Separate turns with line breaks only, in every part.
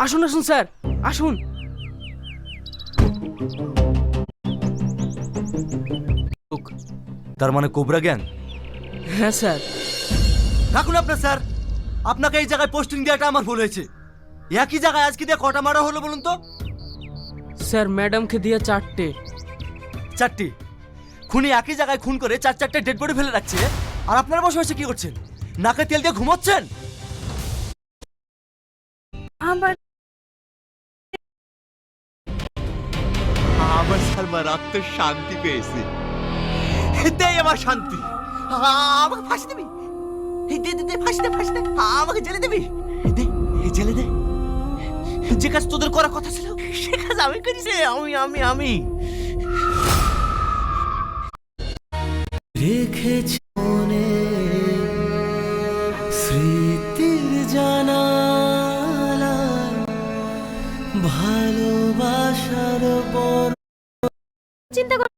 আসুন আসুন স্যার, আসুন।
তার মানে কোবরা গ্যাং?
হ্যাঁ স্যার।
রাখুন আপনার স্যার, আপনাকে এই জায়গায় পোস্টিং দেওয়াটা আমার ভুল হয়েছে। একই জায়গায় আজকে দিয়ে কটা মারা হলো বলুন তো?
স্যার ম্যাডামকে দিয়ে 4টে।
4টি? খুনি একই জায়গায় খুন করে 4-4টে ডেড বডি ফেলে রাখছে, আর আপনারা বসে বসে কি করছেন? নাকে তেল দিয়ে ঘুমাচ্ছেন?
আবার
আমার সালমা রাত শান্তি পেয়েছে। দেই আমার শান্তি। আমাকে ফাঁসি দিবি? দে দে দে, ফাঁসি দে, ফাঁসি দে। আমাকে জেলে দিবি? দে, জেলে দে। যে কাজ তোদের করার কথা ছিল সে কাজ আমি করেছি। আমি
রেখেছি মনে স্মৃতির জানালা, ভালোবাসার বড়
চিন্তা কর।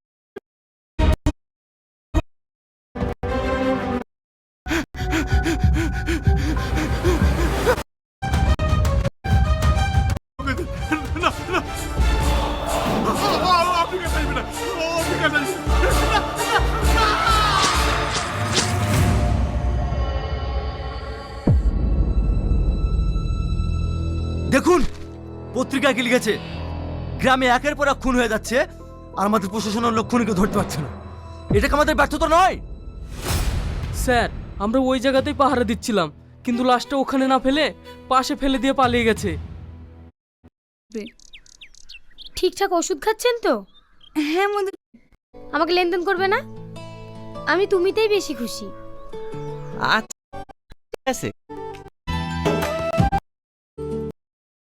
দেখুন, পত্রিকায় কি লিখেছে, গ্রামে একের পর এক খুন হয়ে যাচ্ছে, আর আমাদের প্রশাসনের লোক খুনিকে ধরতে পারছে না। এটা কি আমাদের ব্যর্থতা নয়?
স্যার আমরা ওই জায়গাতেই পাহারা দিচ্ছিলাম, কিন্তু লাশটা ওখানে না ফেলে পাশে ফেলে দিয়ে পালিয়ে গেছে।
ঠিকঠাক ওষুধ খাচ্ছেন তো? হ্যাঁ মধু, আমাকে লেনদেন করবে না? আমি তুমিতেই বেশি খুশি।
আচ্ছা ঠিক আছে।